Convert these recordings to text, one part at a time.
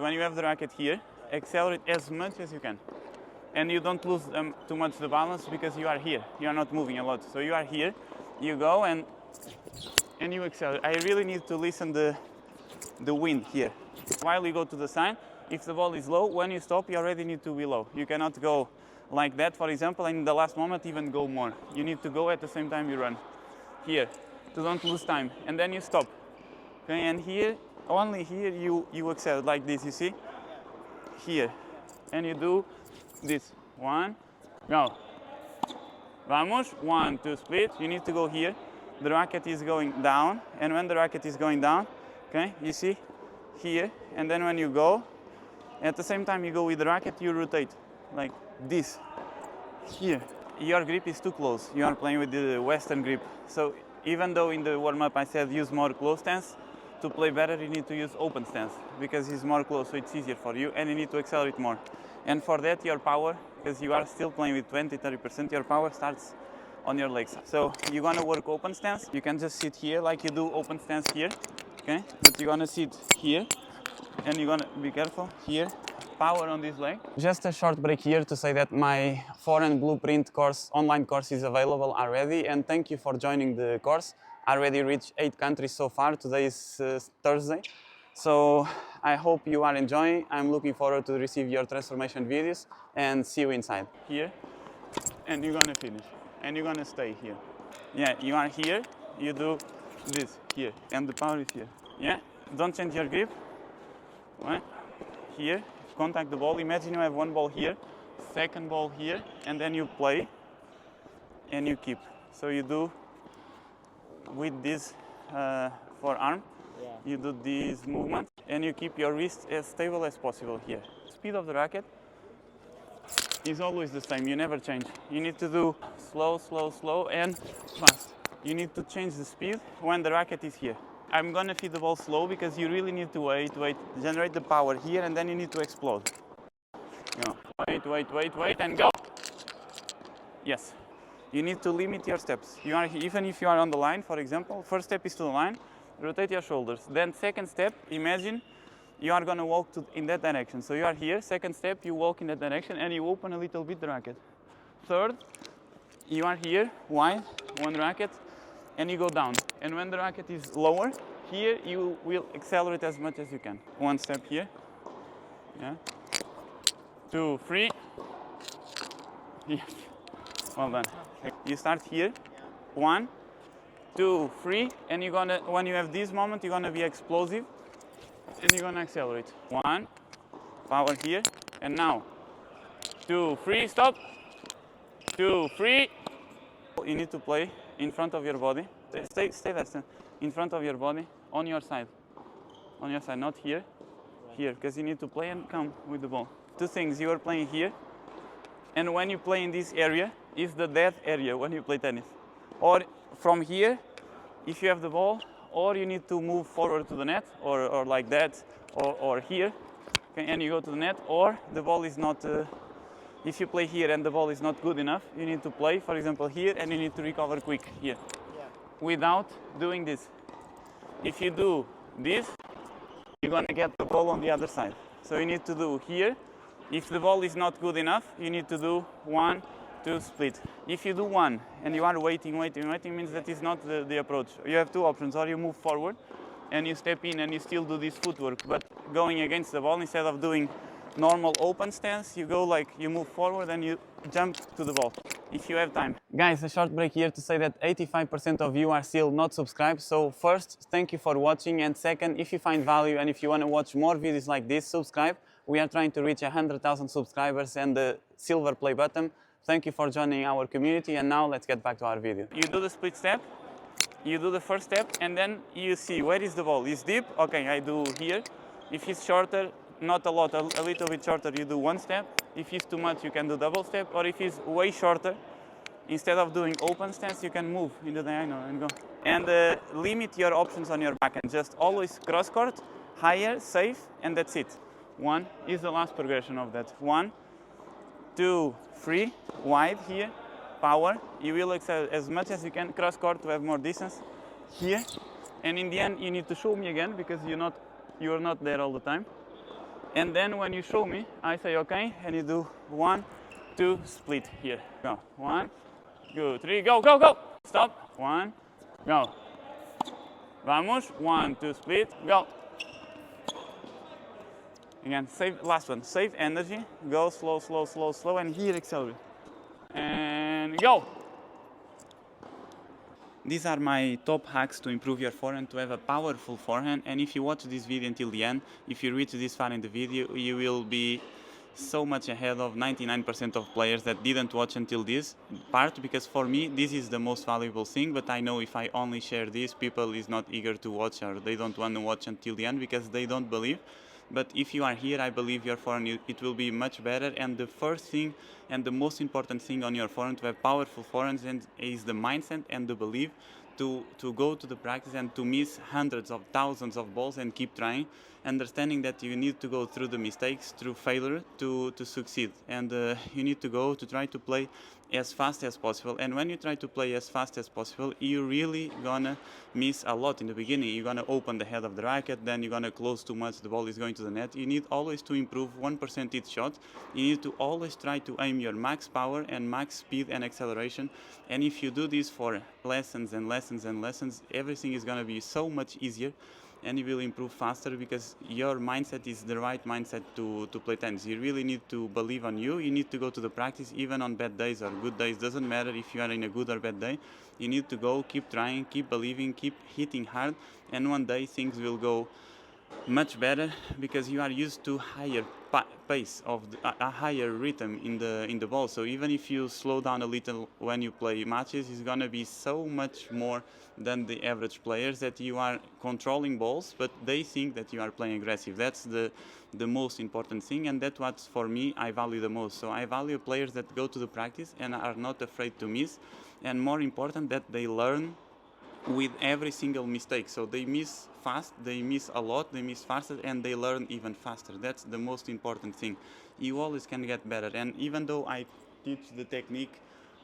When you have the racket here, accelerate as much as you can. And you don't lose too much the balance because you are here. You are not moving a lot. So you are here, you go and you accelerate. I really need to listen the wind here. While you go to the side, if the ball is low, when you stop, you already need to be low. You cannot go like that, for example, and in the last moment even go more. You need to go at the same time you run. Here, to don't lose time. And then you stop. Okay, and here, only here you accelerate like this, you see? Here. And you do this. 1, go. Vamos, 1, 2, split. You need to go here. The racket is going down, and when the racket is going down, okay, you see? Here, and then when you go, at the same time you go with the racket, you rotate, like this. Here. Your grip is too close. You are playing with the Western grip. So even though in the warm-up I said use more close stance, to play better you need to use open stance because it's more close, so it's easier for you, and you need to accelerate more. And for that your power, because you are still playing with 20-30%, your power starts on your legs. So you're gonna work open stance. You can just sit here like you do open stance here, okay? But you're gonna sit here, and you're gonna be careful here. Power on this leg. Just a short break here to say that my Forehand Blueprint course, online course, is available already, and thank you for joining the course. I already reached 8 countries so far. Today is Thursday, so I hope you are enjoying. I'm looking forward to receive your transformation videos and see you inside. Here, and you're gonna finish, and you're gonna stay here. Yeah, you are here, you do this here, and the power is here. Yeah, don't change your grip. Right? Here. Contact the ball. Imagine you have one ball here, second ball here, and then you play and you keep. So you do with this forearm, you do this movement and you keep your wrist as stable as possible here. Speed of the racket is always the same. You never change. You need to do slow, slow, slow and fast. You need to change the speed when the racket is here. I'm gonna feed the ball slow because you really need to wait, generate the power here, and then you need to explode. You know, wait, and go. Yes. You need to limit your steps. You are, even if you are on the line, for example, first step is to the line, rotate your shoulders. Then second step, imagine you are gonna walk in that direction. So you are here, second step, you walk in that direction and you open a little bit the racket. Third, you are here, wide, one racket, and you go down. And when the racket is lower, here you will accelerate as much as you can. One step here. Yeah. 2, 3. Yes. Well done. You start here. 1, 2, 3, and you're gonna, when you have this moment, you're gonna be explosive and you're gonna accelerate. 1, power here, and now 2, 3, stop. 2, 3. You need to play in front of your body. Stay there, in front of your body, on your side, not here, here, because you need to play and come with the ball. Two things, you are playing here, and when you play in this area, is the dead area when you play tennis. Or from here, if you have the ball, or you need to move forward to the net, or like that, or here, okay, and you go to the net, or the ball is not, if you play here and the ball is not good enough, you need to play, for example, here, and you need to recover quick here. Without doing this. If you do this, you're gonna get the ball on the other side. So you need to do here. If the ball is not good enough, you need to do 1, 2, split. If you do 1 and you are waiting means that is not the approach. You have two options, or you move forward and you step in and you still do this footwork, but going against the ball instead of doing normal open stance, you go like you move forward and you jump to the ball if you have time. Guys, a short break here to say that 85% of you are still not subscribed. So first, thank you for watching, and second, if you find value and if you want to watch more videos like this, subscribe. We are trying to reach 100,000 subscribers and the silver play button. Thank you for joining our community, and now let's get back to our video. You do the split step, you do the first step, and then you see where is the ball. Is deep? Okay, I do here. If it's shorter, not a lot, a little bit shorter, you do one step. If it's too much, you can do double step. Or if it's way shorter, instead of doing open stance, you can move in the diagonal and go. And limit your options on your backhand. Just always cross court, higher, safe, and that's it. 1 is the last progression of that. 1, 2, 3, wide here, power. You will excel as much as you can, cross court to have more distance here. And in the end, you need to show me again because you are not there all the time. And then when you show me, I say okay, and you do 1, 2, split here. Go. 1, 2, 3, go, go, go. Stop. 1, go. Vamos. 1, 2, split, go. Again, save, last one, save energy, go slow, slow, slow, slow, and here accelerate. And go! These are my top hacks to improve your forehand, to have a powerful forehand, and if you watch this video until the end, if you reach this far in the video, you will be so much ahead of 99% of players that didn't watch until this part, because for me this is the most valuable thing, but I know if I only share this, people is not eager to watch, or they don't want to watch until the end because they don't believe. But if you are here, I believe your forehand, it will be much better. And the first thing and the most important thing on your forehand to have powerful forehands is the mindset and the belief to go to the practice and to miss hundreds of thousands of balls and keep trying, understanding that you need to go through the mistakes, through failure to succeed. And you need to go to try to play as fast as possible. And when you try to play as fast as possible, you're really gonna miss a lot in the beginning. You're gonna open the head of the racket, then you're gonna close too much, the ball is going to the net. You need always to improve 1% each shot. You need to always try to aim your max power and max speed and acceleration. And if you do this for lessons and lessons and lessons, everything is gonna be so much easier, and you will improve faster because your mindset is the right mindset to play tennis. You really need to believe on you. You need to go to the practice even on bad days or good days. Doesn't matter if you are in a good or bad day. You need to go, keep trying, keep believing, keep hitting hard, and one day things will go much better because you are used to higher pace of a higher rhythm in the ball. So even if you slow down a little when you play matches, it's gonna be so much more than the average players that you are controlling balls, but they think that you are playing aggressive. That's the most important thing, and that's what for me I value the most. So I value players that go to the practice and are not afraid to miss, and more important that they learn with every single mistake. So they miss fast, they miss a lot, they miss faster, and they learn even faster. That's the most important thing. You always can get better. And even though I teach the technique,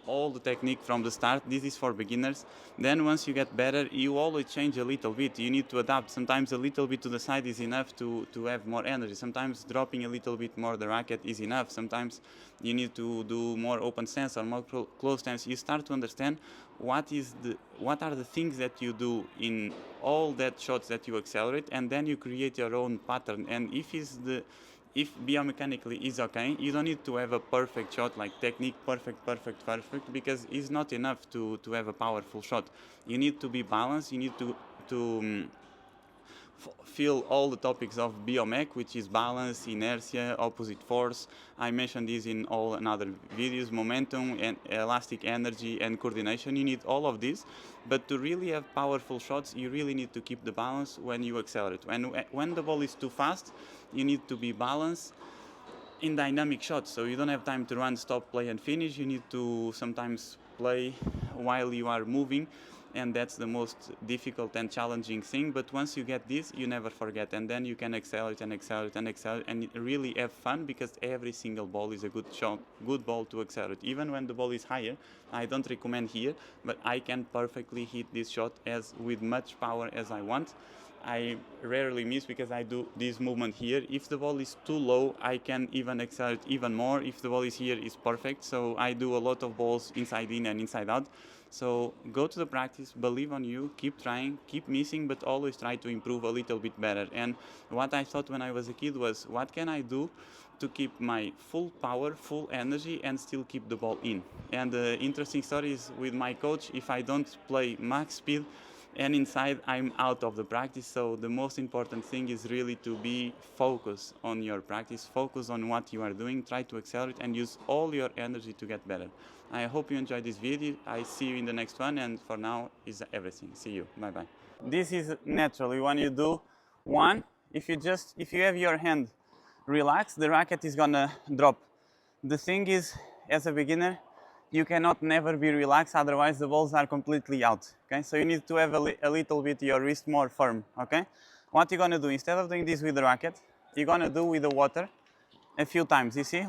all the technique from the start, this is for beginners, then once you get better, you always change a little bit. You need to adapt. Sometimes a little bit to the side is enough to have more energy. Sometimes dropping a little bit more the racket is enough. Sometimes you need to do more open stance or more close stance. You start to understand what are the things that you do in all that shots that you accelerate, and then you create your own pattern. And if biomechanically is okay, you don't need to have a perfect shot, like technique perfect, because it's not enough to have a powerful shot. You need to be balanced. You need to feel all the topics of biomech, which is balance, inertia, opposite force. I mentioned this in all another videos, momentum and elastic energy and coordination. You need all of this, but to really have powerful shots, you really need to keep the balance when you accelerate. When the ball is too fast, you need to be balanced in dynamic shots, so you don't have time to run, stop, play, and finish. You need to sometimes play while you are moving, and that's the most difficult and challenging thing. But once you get this, you never forget, and then you can accelerate and accelerate and accelerate and really have fun, because every single ball is a good shot, good ball to accelerate. Even when the ball is higher, I don't recommend here, but I can perfectly hit this shot with much power as I want. I rarely miss because I do this movement here. If the ball is too low, I can even accelerate even more. If the ball is here, it's perfect. So I do a lot of balls inside in and inside out. So go to the practice, believe on you, keep trying, keep missing, but always try to improve a little bit better. And what I thought when I was a kid was, what can I do to keep my full power, full energy, and still keep the ball in? And the interesting story is with my coach, if I don't play max speed and inside, I'm out of the practice. So the most important thing is really to be focused on your practice, focus on what you are doing, try to accelerate and use all your energy to get better. I hope you enjoyed this video. I see you in the next one, and for now is everything. See you. Bye bye. This is naturally when you do one, if you have your hand relaxed, the racket is gonna drop. The thing is, as a beginner, you cannot never be relaxed, otherwise the balls are completely out. Okay, so you need to have a little bit your wrist more firm. Okay, what you're gonna do, instead of doing this with the racket, you're gonna do with the water a few times. You see?